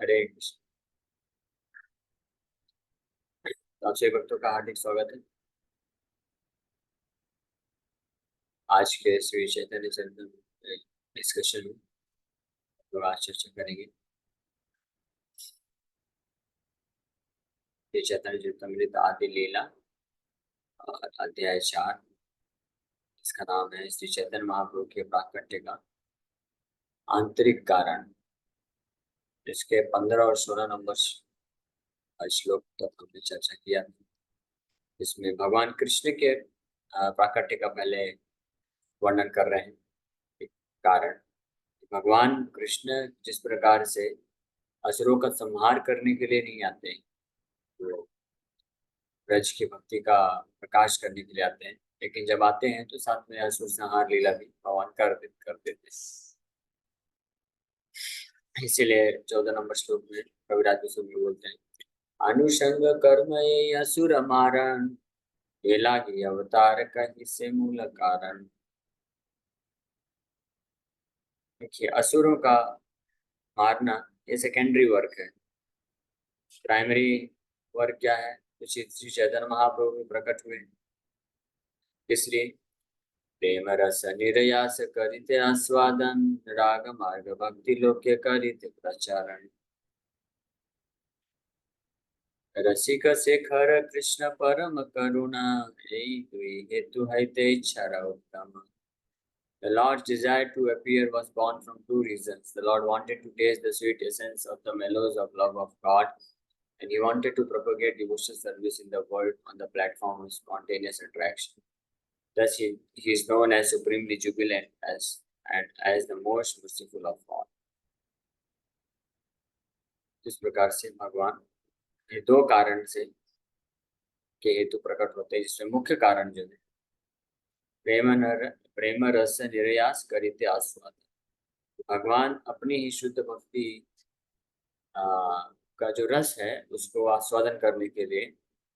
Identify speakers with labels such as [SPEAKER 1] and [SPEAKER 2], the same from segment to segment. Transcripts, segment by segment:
[SPEAKER 1] हरे कृष्ण। तो आप सभी भक्तों का हार्दिक स्वागत है। आज के श्री चैतन्य चरितमृत डिस्कशन में लोग आज चर्चा करेंगे श्री चैतन्य चरितमृत आदि लीला और अध्याय 4। इसका नाम है श्री चैतन्य महाप्रभु के प्राकट्य का आंतरिक कारण। इसके 15 और 16 नंबर श्लोक तक हमने चर्चा किया। इसमें भगवान कृष्ण के प्राकट्य का पहले वर्णन कर रहे हैं। एक कारण, भगवान कृष्ण जिस प्रकार से असुरों का संहार करने के लिए नहीं आते, वो ब्रज की भक्ति का प्रकाश करने के लिए आते हैं, लेकिन जब आते हैं तो साथ में असुर संहार लीला भी भगवान कर देते हैं। इसीलिए 14 नंबर श्लोक में कविराज गोस्वामी बोलते हैं, अनुषंग कर्म ये असुर मारण, ये लागी अवतार का इससे मूल कारण। देखिए, असुरों का मारना ये सेकेंडरी वर्क है। प्राइमरी वर्क क्या है? तो श्री चैतन्य महाप्रभु में प्रकट हुए, इसलिए प्रेम रस निर्यास करिते आस्वादन, राग मार्ग भक्ति लोक्य करिते प्रचारण। रसिक शेखर कृष्ण परम करुणा, यही दुई हेतु है इच्छा उत्तम। The Lord's desire to appear was born from two reasons. The Lord wanted to taste the sweet essence of the mellows of love of God, and He wanted to propagate devotional service in the world on the platform of spontaneous attraction. Thus, he is known as supremely jubilant and as the most merciful of all. इस प्रकार से भगवान ये दो कारण से के हेतु प्रकट होते हैं, जिसमें मुख्य कारण जो है प्रेम रस निर्यास करिते आस्वाद। भगवान अपनी ही शुद्ध भक्ति का जो रस है उसको आस्वादन करने के लिए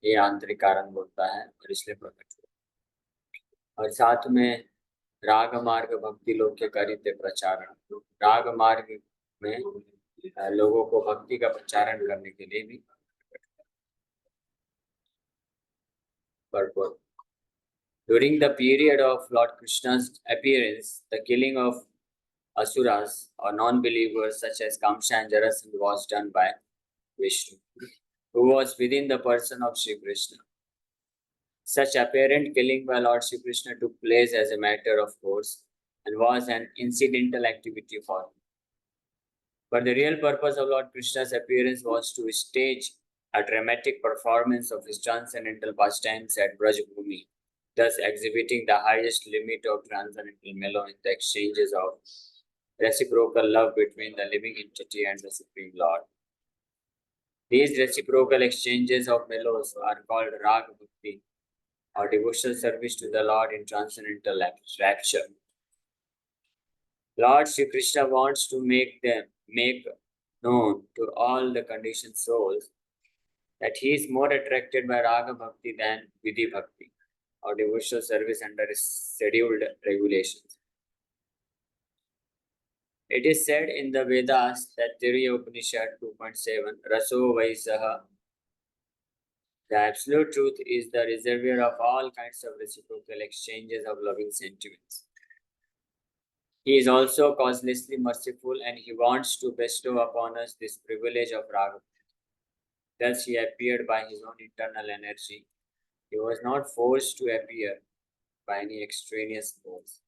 [SPEAKER 1] ये आंतरिक कारण बोलता है और इसलिए प्रकट हुआ। और साथ में राग मार्ग भक्ति लोग के करिते प्रचारण, राग मार्ग में लोगों को भक्ति का प्रचारण करने के लिए भी purport. During the period of Lord Krishna's appearance, the killing of asuras or non-believers such as Kamsa and Jarasandha was done by Vishnu, who was within the person of Sri Krishna. Such apparent killing by Lord Sri Krishna took place as a matter of course and was an incidental activity for him. But the real purpose of Lord Krishna's appearance was to stage a dramatic performance of his transcendental pastimes at Brajabhumi, thus exhibiting the highest limit of transcendental mellow in the exchanges of reciprocal love between the living entity and the Supreme Lord. These reciprocal exchanges of mellows are called Rag Bhakti, or devotional service to the Lord in transcendental rapture. Lord Sri Krishna wants to make known to all the conditioned souls that he is more attracted by Raga Bhakti than Vidhi Bhakti, or devotional service under scheduled regulations. It is said in the Vedas that Tiriya Upanishad 2.7, Raso Vaisaha, the absolute truth is the reservoir of all kinds of reciprocal exchanges of loving sentiments. He is also causelessly merciful, and he wants to bestow upon us this privilege of Raga. Thus he appeared by his own internal energy. He was not forced to appear by any extraneous force.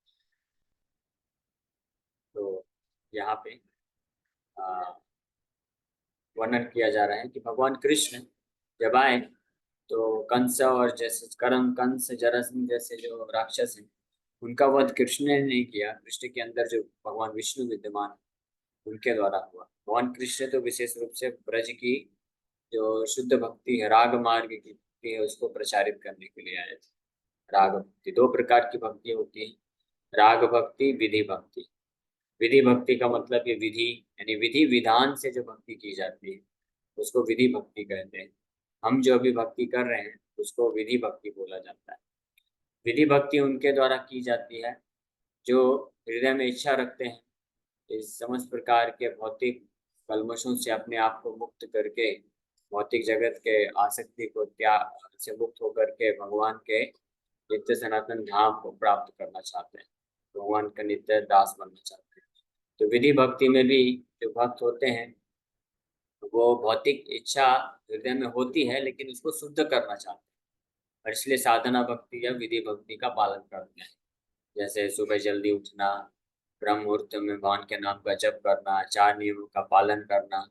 [SPEAKER 1] तो यहाँ पे वर्णन किया जा रहा है कि भगवान कृष्ण जब आए तो कंस और जैसे कंस जरासंध जैसे जो राक्षस हैं उनका वध कृष्ण ने नहीं किया। कृष्ण के अंदर जो भगवान विष्णु विद्यमान उनके द्वारा हुआ। भगवान कृष्ण तो विशेष रूप से ब्रज की जो शुद्ध भक्ति है, राग मार्ग की भक्ति है, उसको प्रचारित करने के लिए आए थे। राग भक्ति दो प्रकार की भक्ति होती है, राग भक्ति, विधि भक्ति। विधि भक्ति का मतलब ये विधि यानी विधि विधान से जो भक्ति की जाती है उसको विधि भक्ति कहते हैं। हम जो अभी भक्ति कर रहे हैं उसको विधि भक्ति बोला जाता है। विधि भक्ति उनके द्वारा की जाती है जो हृदय में इच्छा रखते हैं इस समस्त प्रकार के भौतिक कल्मशों से अपने आप को मुक्त करके भौतिक जगत के आसक्ति को त्याग से मुक्त होकर के भगवान के नित्य सनातन धाम को प्राप्त करना चाहते हैं, भगवान का नित्य दास बनना चाहते हैं। तो विधि भक्ति में भी जो भक्त होते हैं वो भौतिक इच्छा हृदय में होती है, लेकिन उसको शुद्ध करना चाहते हैं और इसलिए साधना भक्ति या विधि भक्ति का पालन करते हैं। जैसे सुबह जल्दी उठना, ब्रह्म मुहूर्त में भगवान के नाम का जप करना, 4 नियमों का पालन करना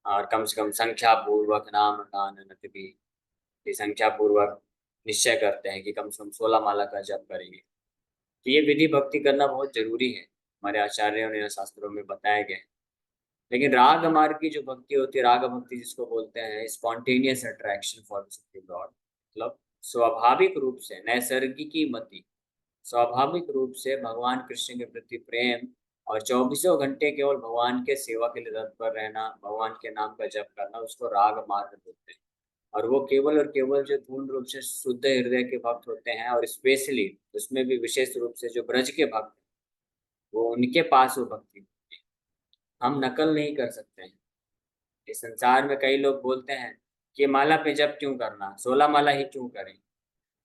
[SPEAKER 1] और कम से कम संख्या पूर्वक नाम गान भी संख्या पूर्वक निश्चय करते हैं कि कम से कम 16 माला का जप करेंगे। तो ये विधि भक्ति करना बहुत जरूरी है, हमारे आचार्यों ने शास्त्रों में बताया गया है। लेकिन राग मार्ग की जो भक्ति होती है, राग भक्ति जिसको बोलते हैं spontaneous attraction for the supreme Lord, मतलब स्वाभाविक रूप से नैसर्गिकी मति, स्वाभाविक रूप से भगवान कृष्ण के प्रति प्रेम और 24 घंटे केवल भगवान के सेवा के लिए तत्पर रहना, भगवान के नाम का जप करना, उसको राग मार्ग बोलते हैं। और वो केवल और केवल जो पूर्ण रूप से शुद्ध हृदय के भक्त होते हैं, और स्पेशली उसमें भी विशेष रूप से जो ब्रज के भक्त हैं, वो उनके पास वो भक्ति होती है। हम नकल नहीं कर सकते हैं। इस संसार में कई लोग बोलते हैं कि माला पे जप क्यों करना, 16 माला ही क्यों करें,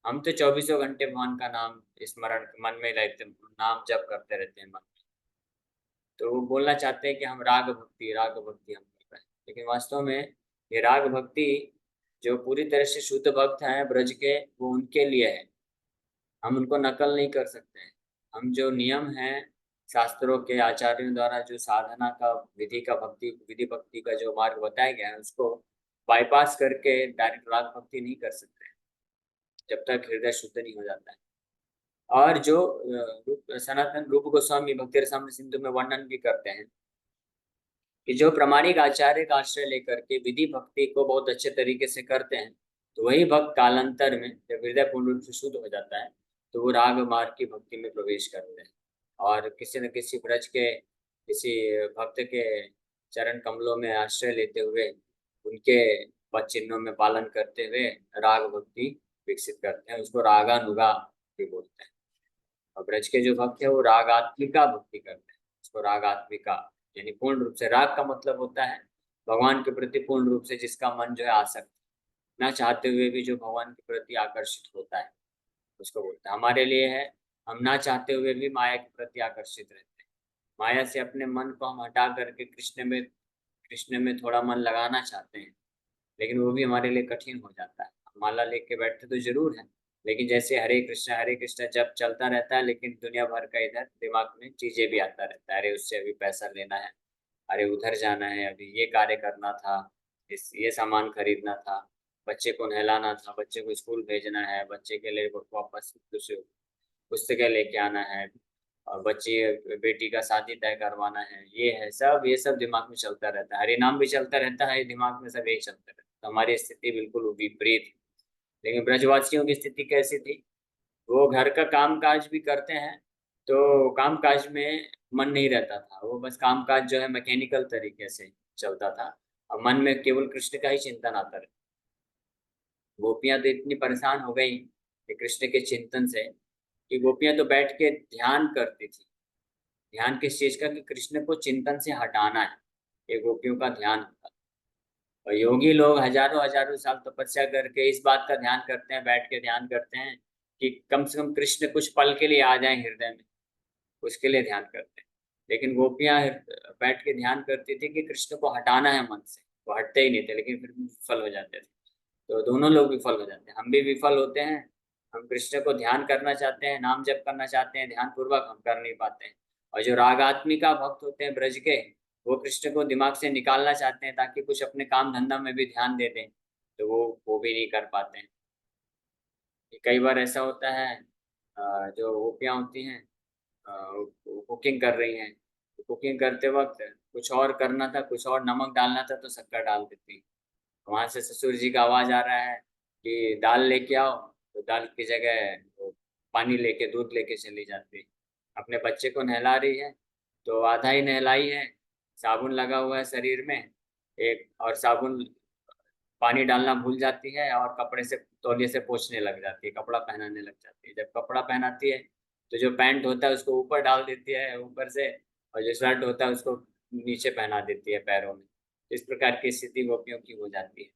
[SPEAKER 1] हम तो 24 घंटे भगवान का नाम स्मरण मन में रहते, नाम जप करते रहते हैं मन में। तो वो बोलना चाहते हैं कि हम राग भक्ति हम कर रहे हैं, लेकिन वास्तव में ये राग भक्ति जो पूरी तरह से शुद्ध भक्त हैं ब्रज के, वो उनके लिए है। हम उनको नकल नहीं कर सकते हैं। हम जो नियम हैं शास्त्रों के आचार्यों द्वारा, जो साधना का विधि भक्ति का जो मार्ग बताया गया है, उसको बाईपास करके डायरेक्ट राग भक्ति नहीं कर सकते जब तक हृदय शुद्ध नहीं हो जाता है। और जो सनातन रूप गोस्वामी भक्ति रसामृत सिंधु में वर्णन भी करते हैं कि जो प्रामाणिक आचार्य का आश्रय लेकर के विधि भक्ति को बहुत अच्छे तरीके से करते हैं, तो वही भक्त कालांतर में जब हृदय पूर्ण रूप से शुद्ध हो जाता है, तो वो राग मार्ग की भक्ति में प्रवेश करते हैं और किसी न किसी ब्रज के किसी भक्त के चरण कमलों में आश्रय लेते हुए, उनके पद चिन्हों में पालन करते हुए राग भक्ति विकसित करते हैं। उसको रागानुगा भी बोलते हैं। और ब्रज के जो भक्त है वो रागात्मिका भक्ति करते हैं। उसको रागात्मिका यानी पूर्ण रूप से, राग का मतलब होता है भगवान के प्रति पूर्ण रूप से जिसका मन जो है आसक्त, ना चाहते हुए भी जो भगवान के प्रति आकर्षित होता है, उसको बोलते हैं। हमारे लिए है, हम ना चाहते हुए भी माया के प्रति आकर्षित रहते हैं। माया से अपने मन को हम हटा करके कृष्ण में थोड़ा मन लगाना चाहते हैं, लेकिन वो भी हमारे लिए कठिन हो जाता है। हम माला लेके बैठते तो जरूर है, लेकिन जैसे हरे कृष्णा जब चलता रहता है, लेकिन दुनिया भर का इधर दिमाग में चीजें भी आता रहता है। अरे उससे अभी पैसा लेना है, अरे उधर जाना है, अभी ये कार्य करना था, ये सामान खरीदना था, बच्चे को नहलाना था, बच्चे को स्कूल भेजना है, बच्चे के लिए वापस कुछ पुस्तकें लेके आना है, और बच्ची बेटी का शादी तय करवाना है, ये सब दिमाग में चलता रहता है। हरि नाम भी चलता रहता है, दिमाग में सब यही चलता रहता है। तो हमारी स्थिति बिल्कुल विपरीत है। लेकिन ब्रजवासियों की स्थिति कैसी थी, वो घर का काम काज भी करते हैं, तो काम काज में मन नहीं रहता था। वो बस काम काज जो है मैकेनिकल तरीके से चलता था, और मन में केवल कृष्ण का ही चिंतन आता रहता। गोपियां तो इतनी परेशान हो गई कि कृष्ण के चिंतन से, कि गोपियां तो बैठ के ध्यान करती थी। ध्यान किस चीज का, कि कृष्ण को चिंतन से हटाना है, ये गोपियों का ध्यान होता। और योगी लोग हजारों हजारों साल तपस्या करके इस बात का ध्यान करते हैं, बैठ के ध्यान करते हैं कि कम से कम कृष्ण कुछ पल के लिए आ जाए हृदय में, उसके लिए ध्यान करते हैं। लेकिन गोपियां बैठ के ध्यान करती थी कि कृष्ण को हटाना है मन से, वो हटते ही नहीं थे, लेकिन फिर भी विफल हो जाते थे। तो दोनों लोग विफल हो जाते हैं, हम भी विफल होते हैं। हम कृष्ण को ध्यान करना चाहते हैं, नाम जप करना चाहते हैं ध्यान पूर्वक, हम कर नहीं पाते हैं। और जो रागात्मिका भक्त होते हैं ब्रज के, वो कृष्ण को दिमाग से निकालना चाहते हैं ताकि कुछ अपने काम धंधा में भी ध्यान दे दें, तो वो भी नहीं कर पाते हैं। कई बार ऐसा होता है, जो गोपियाँ होती हैं, कुकिंग कर रही हैं, तो कुकिंग करते वक्त कुछ और करना था, कुछ और नमक डालना था, तो शक्कर डाल देती। वहां से ससुर जी का आवाज आ रहा है कि दाल लेके आओ, तो दाल की जगह वो पानी लेके, दूध लेके चली जाती। अपने बच्चे को नहला रही है, तो आधा ही नहलाई है, साबुन लगा हुआ है शरीर में एक, और साबुन पानी डालना भूल जाती है और कपड़े से, तौलिए से पोंछने लग जाती है, कपड़ा पहनाने लग जाती है। जब कपड़ा पहनाती है तो जो पैंट होता है उसको ऊपर डाल देती है ऊपर से, और जो शर्ट होता है उसको नीचे पहना देती है पैरों में। इस प्रकार की स्थिति गोपियों की हो जाती है।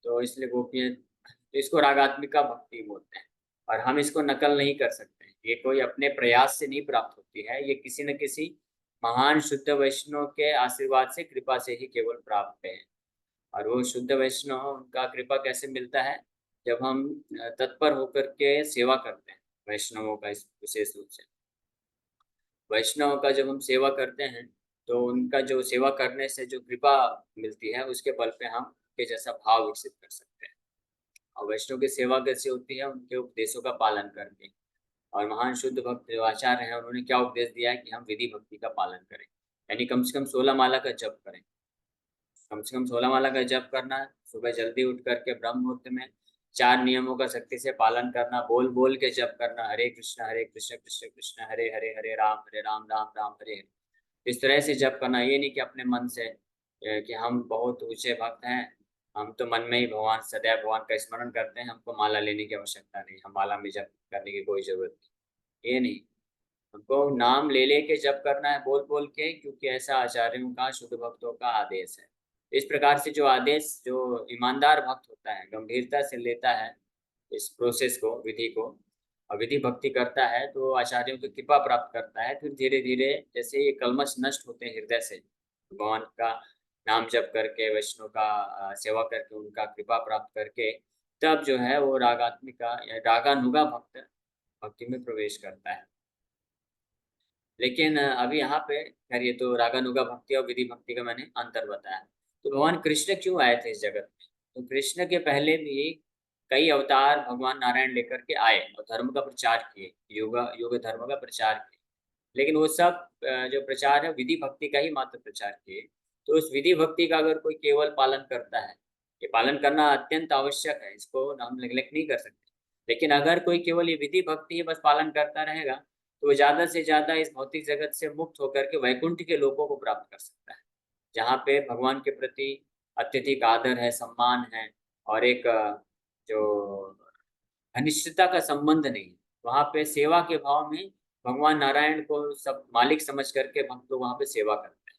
[SPEAKER 1] तो इसलिए गोपियाँ, तो इसको रागात्मिका भक्ति बोलते हैं और हम इसको नकल नहीं कर सकते हैं। ये कोई अपने प्रयास से नहीं प्राप्त होती है, ये किसी न किसी महान शुद्ध वैष्णव के आशीर्वाद से, कृपा से ही केवल प्राप्त है। और वो शुद्ध वैष्णव, उनका कृपा कैसे मिलता है? जब हम तत्पर होकर के सेवा करते हैं वैष्णवों का, इस विशेष रूप से वैष्णव का जब हम सेवा करते हैं, तो उनका जो सेवा करने से जो कृपा मिलती है, उसके बल पे हम के जैसा भाव विकसित कर सकते हैं। और वैष्णव की सेवा कैसे होती है? उनके उपदेशों का पालन करके। और महान शुद्ध भक्त जो आचार्य हैं, उन्होंने क्या उपदेश दिया है कि हम विधि भक्ति का पालन करें, यानी कम से कम 16 माला का जप करें। कम से कम 16 माला का जप करना, सुबह जल्दी उठ करके ब्रह्म मुहूर्त में 4 नियमों का सख्ती से पालन करना, बोल बोल के जप करना, हरे कृष्ण कृष्ण कृष्ण हरे हरे, हरे राम राम राम हरे हरे। इस तरह से जप करना, ये नहीं कि अपने मन से कि हम बहुत ऊंचे भक्त हैं, हम तो मन में ही भगवान, सदैव भगवान का स्मरण करते हैं, हमको माला लेने की आवश्यकता नहीं, हम माला में जप करने की कोई जरूरत नहीं। ये नहीं, हमको नाम ले लेके जप करना है, बोल बोल के, क्योंकि ऐसा आचार्यों का, शुद्ध भक्तों का आदेश है। इस प्रकार से जो आदेश, जो ईमानदार भक्त होता है, गंभीरता से लेता है इस प्रोसेस को, विधि को, और विधि भक्ति करता है, तो आचार्यों की कृपा प्राप्त करता है। फिर धीरे धीरे जैसे ये कल्मश नष्ट होते हैं हृदय से, भगवान का नाम जप करके, वैष्णव का सेवा करके, उनका कृपा प्राप्त करके, तब जो है वो रागात्मिका या रागानुगा भक्त भक्ति में प्रवेश करता है। लेकिन अभी यहाँ पे खैर, ये तो रागानुगा भक्ति और विधि भक्ति का मैंने अंतर बताया। तो भगवान कृष्ण क्यों आए थे इस जगत में? तो कृष्ण के पहले भी कई अवतार भगवान नारायण लेकर के आए और धर्म का प्रचार किए, योग धर्म का प्रचार किए। लेकिन वो सब जो प्रचार है, विधि भक्ति का ही मात्र प्रचार किए। तो उस विधि भक्ति का अगर कोई केवल पालन करता है, ये पालन करना अत्यंत आवश्यक है, इसको हम नेग्लेक्ट नहीं कर सकते। लेकिन अगर कोई केवल ये विधि भक्ति ही बस पालन करता रहेगा, तो वो ज़्यादा से ज़्यादा इस भौतिक जगत से मुक्त होकर के वैकुंठ के लोकों को प्राप्त कर सकता है, जहाँ पे भगवान के प्रति अत्यधिक आदर है, सम्मान है, और एक जो घनिष्ठता का संबंध नहीं है। वहाँ पे सेवा के भाव में भगवान नारायण को सब मालिक समझ करके भक्त लोग वहाँ पे सेवा करते हैं।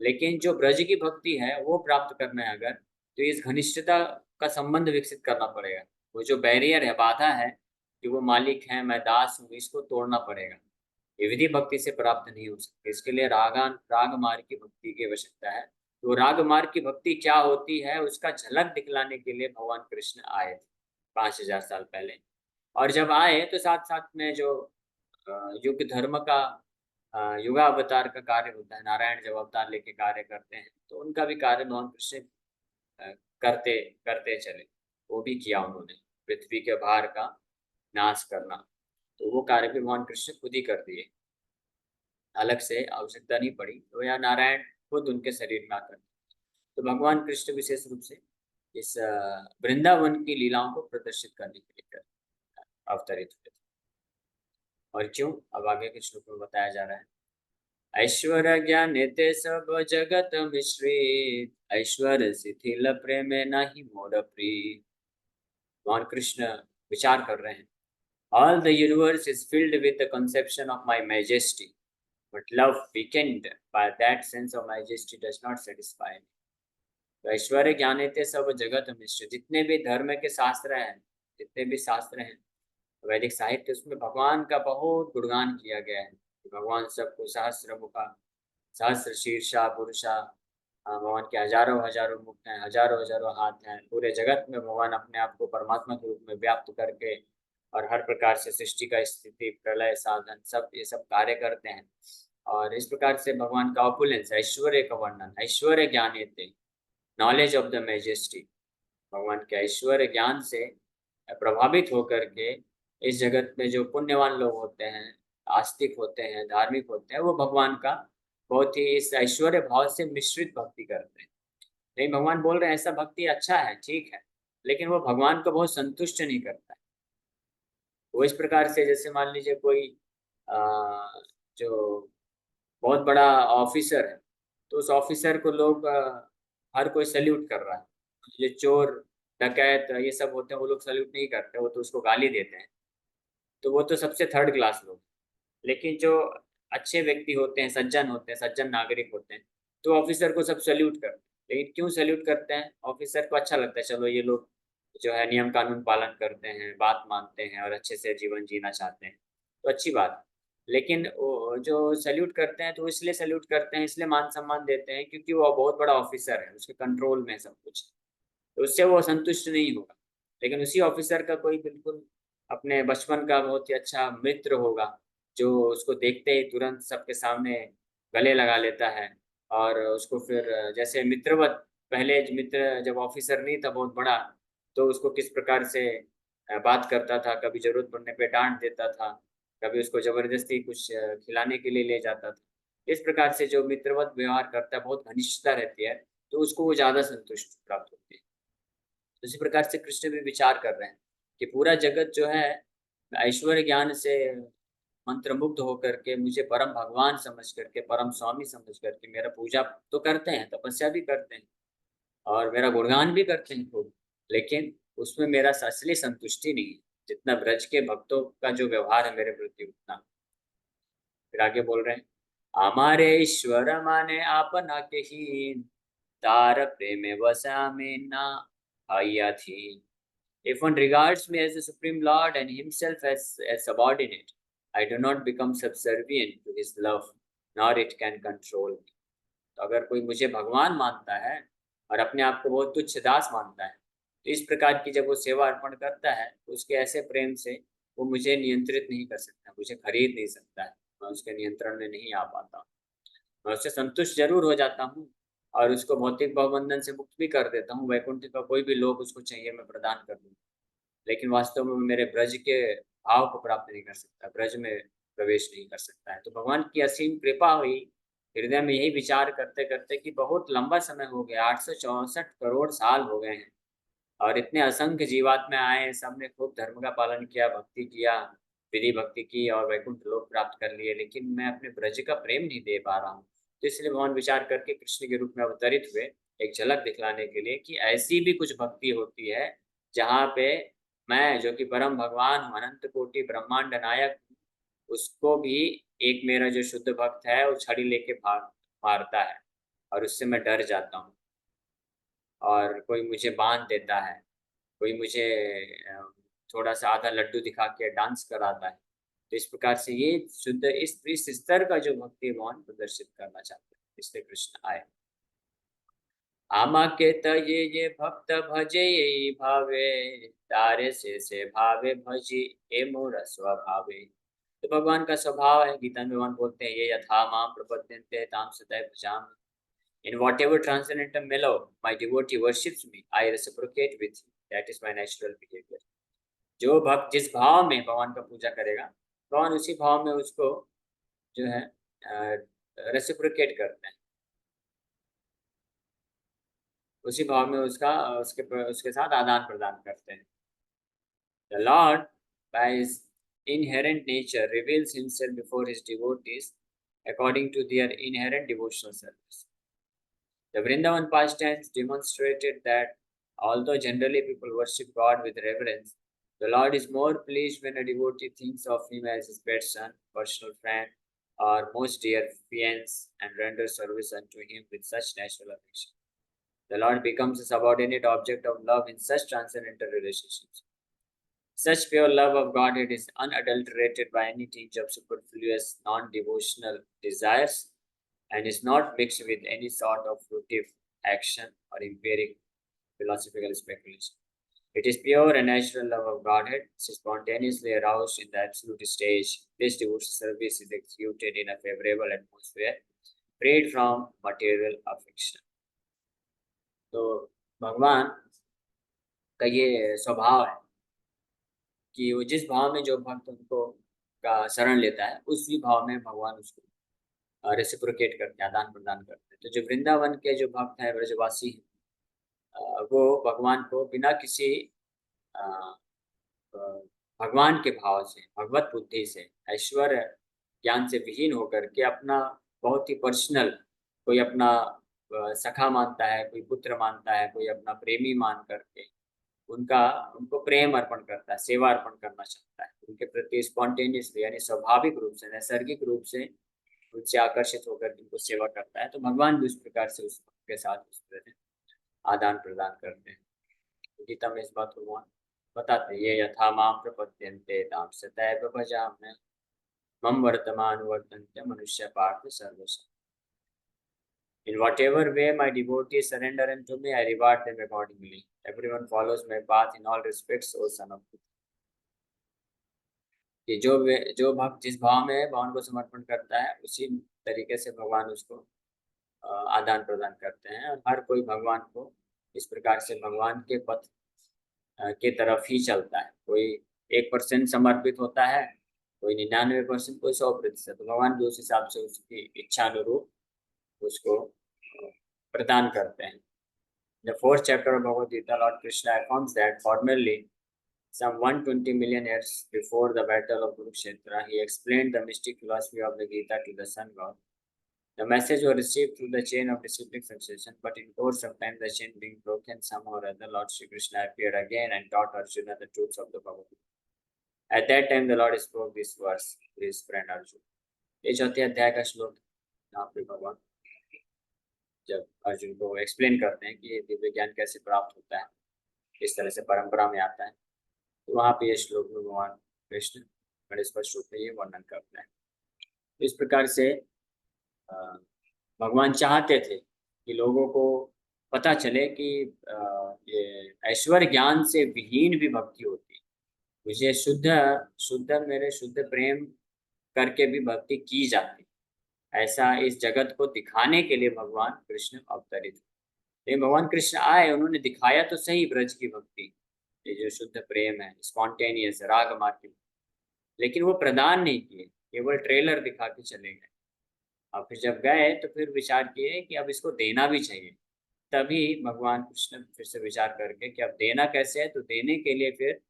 [SPEAKER 1] लेकिन जो ब्रज की भक्ति है, वो प्राप्त करना है अगर, तो इस घनिष्ठता का संबंध विकसित करना पड़ेगा। वो जो बैरियर है, बाधा है कि वो मालिक है, मैं दास हूँ, इसको तोड़ना पड़ेगा। ये विधि भक्ति से प्राप्त नहीं हो सकती। इसके लिए राग मार्ग की भक्ति की आवश्यकता है। तो राग मार्ग की भक्ति क्या होती है, उसका झलक दिखलाने के लिए भगवान कृष्ण आए थे 5000 साल पहले। और जब आए तो साथ साथ में जो युग धर्म का युगावतार का कार्य होता है, नारायण जब अवतार लेके कार्य करते हैं, तो उनका भी कार्य भगवान कृष्ण अ, करते करते चले। वो भी किया उन्होंने, पृथ्वी के भार का नाश करना। तो वो कार्य भी भगवान कृष्ण खुद ही कर दिए, अलग से आवश्यकता नहीं पड़ी। तो या नारायण खुद उनके शरीर में आकर, तो भगवान कृष्ण विशेष रूप से इस वृंदावन की लीलाओं को प्रदर्शित करने के लिए अवतरित हुए थे। और क्यों, अब आगे के श्लोक में बताया जा रहा है। ऐश्वर्य ज्ञान ते सब जगत मिश्रित, ऐश्वर्य शिथिल प्रेम नहीं मोर प्रीत। भगवान कृष्ण विचार कर रहे हैं, all the universe is filled with the conception of my majesty, but love weekend by that sense of majesty does not satisfy me. तो ऐश्वर्य ज्ञान थे सब जगत मिश्र, जितने भी धर्म के शास्त्र हैं, जितने भी शास्त्र हैं, वैदिक साहित्य, उसमें भगवान का बहुत गुणगान किया गया है कि भगवान सबको सहस्र मुखा, सहस्र शीर्षा पुरुषा, भगवान के हजारों हजारों मुख हैं, हजारों हजारों हाथ हैं। पूरे जगत में भगवान अपने आप को परमात्मा के रूप में व्याप्त करके और हर प्रकार से सृष्टि का स्थिति, प्रलय, साधन, सब ये सब कार्य करते हैं। और इस प्रकार से भगवान का ऑपुलेंस, ऐश्वर्य का वर्णन, ऐश्वर्य ज्ञान थे, नॉलेज ऑफ द मैजेस्टी, भगवान के ऐश्वर्य ज्ञान से प्रभावित होकर के इस जगत में जो पुण्यवान लोग होते हैं, आस्तिक होते हैं, धार्मिक होते हैं, वो भगवान का बहुत ही इस ऐश्वर्य भाव से मिश्रित भक्ति करते हैं। नहीं, भगवान बोल रहे हैं ऐसा भक्ति अच्छा है, ठीक है, लेकिन वो भगवान को बहुत संतुष्ट नहीं करता है। वो इस प्रकार से, जैसे मान लीजिए कोई अ, जो बहुत बड़ा ऑफिसर है, तो उस ऑफिसर को लोग हर कोई सैल्यूट कर रहा है। ये चोर, डकैत, ये सब होते हैं, वो लोग सैल्यूट नहीं करते, वो तो उसको गाली देते हैं। तो वो तो सबसे थर्ड क्लास लोग। लेकिन जो अच्छे व्यक्ति होते हैं, सज्जन होते हैं, सज्जन नागरिक होते हैं, तो ऑफिसर को सब सैल्यूट करते हैं। लेकिन क्यों सैल्यूट करते हैं? ऑफिसर को अच्छा लगता है, चलो ये लोग जो है नियम कानून पालन करते हैं, बात मानते हैं और अच्छे से जीवन जीना चाहते हैं, तो अच्छी बात है। लेकिन वो जो सैल्यूट करते हैं तो इसलिए सैल्यूट करते हैं, इसलिए मान सम्मान देते हैं क्योंकि वो बहुत बड़ा ऑफिसर है, उसके कंट्रोल में है सब कुछ। तो उससे वो संतुष्ट नहीं होगा। लेकिन उसी ऑफिसर का कोई बिल्कुल अपने बचपन का बहुत ही अच्छा मित्र होगा, जो उसको देखते ही तुरंत सबके सामने गले लगा लेता है और उसको फिर जैसे मित्रवत, पहले मित्र जब ऑफिसर नहीं था बहुत बड़ा, तो उसको किस प्रकार से बात करता था, कभी ज़रूरत पड़ने पे डाँट देता था, कभी उसको ज़बरदस्ती कुछ खिलाने के लिए ले जाता था। इस प्रकार से जो मित्रवत व्यवहार करता है, बहुत घनिष्ठता रहती है, तो उसको वो ज़्यादा संतुष्टि प्राप्त होती है। उसी प्रकार से कृष्ण भी विचार कर रहे हैं कि पूरा जगत जो है ऐश्वर्य ज्ञान से मंत्रमुग्ध होकर के मुझे परम भगवान समझ करके, परम स्वामी समझ करके मेरा पूजा तो करते हैं, तपस्या भी करते हैं और मेरा गुणगान भी करते हैं खूब, लेकिन उसमें मेरा असली संतुष्टि नहीं है। जितना ब्रज के भक्तों का जो व्यवहार है मेरे प्रति उतना। फिर आगे बोल रहे हैं, हमारे ईश्वर माने आपना के हीन, तार प्रेम वसा में ना आया थी। If one regards me as the Supreme Lord and himself as a subordinate, I do not become subservient to his love, nor it can control me. तो अगर कोई मुझे भगवान मानता है और अपने आप को बहुत तुच्छ दास मानता है, तो इस प्रकार की जब वो सेवा अर्पण करता है, तो उसके ऐसे प्रेम से वो मुझे नियंत्रित नहीं कर सकता, मुझे खरीद नहीं सकता है, मैं उसके नियंत्रण में नहीं आ पाता। मैं उससे संतुष्ट ज़रूर हो जाता हूँ और उसको भौतिक भवबंधन से मुक्त भी कर देता हूँ, वैकुंठ का कोई भी लोक उसको चाहिए मैं प्रदान कर दूँ। लेकिन वास्तव में वो मेरे ब्रज के भाव को प्राप्त नहीं कर सकता, ब्रज में प्रवेश नहीं कर सकता है। तो भगवान की असीम कृपा हुई, हृदय में यही विचार करते-करते कि बहुत लंबा समय हो गया, 864 करोड़ साल हो गए हैं और इतने असंख्य जीवात्मा आए हैं, सबने खूब धर्म का पालन किया, भक्ति किया, विधि भक्ति की और वैकुंठ लोक प्राप्त कर लिए, लेकिन मैं अपने ब्रज का प्रेम नहीं दे पा रहा हूँ। तो इसलिए भगवान विचार करके कृष्ण के रूप में अवतरित हुए, एक झलक दिखलाने के लिए कि ऐसी भी कुछ भक्ति होती है, जहाँ पे मैं जो कि परम भगवान हूँ, अनंत कोटि ब्रह्मांड नायक हूँ, उसको भी एक मेरा जो शुद्ध भक्त है, वो छड़ी लेके मारता है और उससे मैं डर जाता हूँ और कोई मुझे बाँध देता है, कोई मुझे अ, थोड़ा-सा आधा लड्डू दिखा के डांस कराता है। तो इस प्रकार से ये शुद्ध इस स्तर का जो भक्ति है भगवान प्रदर्शित करना चाहते हैं, इसलिए कृष्ण आए। आमाके ये भक्त भजे यही भावे, तारे से भावे भजी ए मोर स्वभावे। तो भगवान का स्वभाव है, गीता में भगवान बोलते हैं, ये यथा माम प्रपद्यन्ते ताम सदैव भजामि। In whatever transcendental mellow my devotee worships me, I reciprocate with him. That is my natural behavior. जो भक्त जिस भाव में भगवान का पूजा करेगा, भगवान उसी भाव में उसको जो है रेसिप्रोकेट करते हैं। उसी भाव में उसके साथ आदान-प्रदान करते हैं। The Lord, by his inherent nature, reveals himself before his devotees according to their inherent devotional service. The Vrindavan pastimes demonstrated that although generally people worship God with reverence, the Lord is more pleased when a devotee thinks of him as his pet son, personal friend, or most dear fiance and renders service unto him with such natural affection. The Lord becomes a subordinate object of love in such transcendental relationships. Such pure love of Godhead is unadulterated by any tinge of superfluous, non devotional desires and is not mixed with any sort of fruitive action or empiric philosophical speculation. It is pure and natural love of Godhead, spontaneously aroused in the absolute stage. This devotional service is executed in a favorable atmosphere, freed from material affection. तो भगवान का ये स्वभाव है कि वो जिस भाव में जो भक्त उनको का शरण लेता है, उसी भाव में भगवान उसको रेसिप्रोकेट करते हैं, आदान-प्रदान करते हैं। तो जो वृंदावन के जो भक्त हैं, ब्रजवासी हैं, वो भगवान को बिना किसी अ अ, भगवान के भाव से, भगवत बुद्धि से, ऐश्वर्य ज्ञान से विहीन होकर के अपना बहुत ही पर्सनल, कोई अपना सखा मानता है, कोई पुत्र मानता है, कोई अपना प्रेमी मान करके उनका उनको प्रेम अर्पण करता है, सेवा अर्पण करना चाहता है। उनके प्रति स्पॉन्टेनियसली यानी स्वाभाविक रूप से, नैसर्गिक रूप से उनसे आकर्षित होकर उनको सेवा करता है, तो भगवान भी उस प्रकार से उसके साथ उस तरह से आदान प्रदान करते हैं। गीता में इस बात को भगवान बताते हैं, ये यथा माम प्रपद्यन्ते ताम सदैव भजाम्यहम् मम वर्तमानुवर्तन्ते मनुष्य पार्थ सर्वशः। In whatever way my devotees surrender unto me, I reward them accordingly. Everyone follows my path in all respects, O son of Buddha. कि जो भक्त जिस भाव में भगवान को समर्पण करता है, उसी तरीके से भगवान उसको आदान प्रदान करते हैं। और हर कोई भगवान को इस प्रकार से भगवान के पथ के तरफ ही चलता है। कोई 1% समर्पित होता है, कोई 99%, कोई 100%। तो भगवान भी उस हिसाब से उसकी इच्छा अनुरूप उसको प्रदान करते हैं। The fourth chapter of Bhagavad Gita, Lord Krishna affirms that formerly, some 120 million years before the battle of Kurukshetra, he explained the mystic philosophy of the Gita to the sun god. The message was received through the chain of disciplic succession, but in course of time, the chain being broken, somehow or other, Lord Shri Krishna appeared again and taught Arjuna the truths of the Bhagavad Gita. At that time, the Lord spoke this verse to his friend Arjuna. ये चौथे अध्याय का श्लोक यहाँ पे भगवान जब अर्जुन को एक्सप्लेन करते हैं कि ये दिव्य ज्ञान कैसे प्राप्त होता है, किस तरह से परंपरा में आता है, तो वहाँ पे ये श्लोक में भगवान कृष्ण बड़े स्पष्ट रूप में ये वर्णन करते हैं। इस प्रकार से भगवान चाहते थे कि लोगों को पता चले कि ये ऐश्वर्य ज्ञान से विहीन भी भक्ति होती है। मुझे मेरे शुद्ध प्रेम करके भी भक्ति की जाती, ऐसा इस जगत को दिखाने के लिए भगवान कृष्ण अवतरित हुए। लेकिन भगवान कृष्ण आए, उन्होंने दिखाया तो सही ब्रज की भक्ति, ये जो शुद्ध प्रेम है, स्पॉन्टेनियस राग मार्ग, लेकिन वो प्रदान नहीं किए, केवल ट्रेलर दिखा के चले गए। और फिर जब गए तो फिर विचार किए कि अब इसको देना भी चाहिए। तभी भगवान कृष्ण फिर से विचार करके कि अब देना कैसे है, तो देने के लिए फिर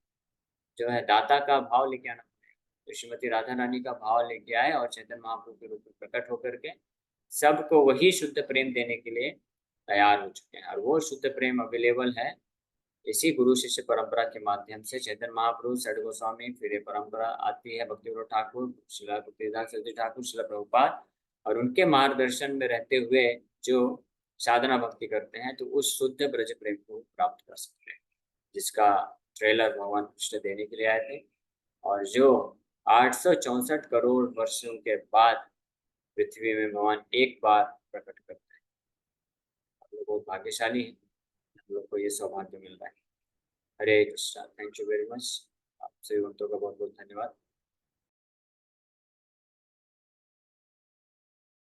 [SPEAKER 1] जो है दाता का भाव लेके आना। तो श्रीमती राधा रानी का भाव लेके आए और चैतन्य महाप्रभु के रूप में प्रकट होकर के सबको वही शुद्ध प्रेम देने के लिए तैयार हो चुके हैं। और वो शुद्ध प्रेम अवेलेबल है इसी गुरु शिष्य परंपरा के माध्यम से। चैतन्य महाप्रभु, षड गोस्वामी, फिर ये परंपरा आती है भक्तिविनोद ठाकुर, श्रीला भक्तिवेदांत सरस्वती ठाकुर, श्रीला प्रभुपाद, और उनके मार्गदर्शन में रहते हुए जो साधना भक्ति करते हैं, तो उस शुद्ध ब्रज प्रेम को प्राप्त कर सकते हैं, जिसका ट्रेलर भगवान कृष्ण देने के लिए आए थे, और जो 864 करोड़ वर्षों के बाद पृथ्वी में भगवान एक बार प्रकट करते हैं। हम लोग बहुत भाग्यशाली हैं, हम लोग को ये सौभाग्य मिल रहा है। Hare Krishna. Thank you very much. आप सभी भक्तों का बहुत बहुत धन्यवाद।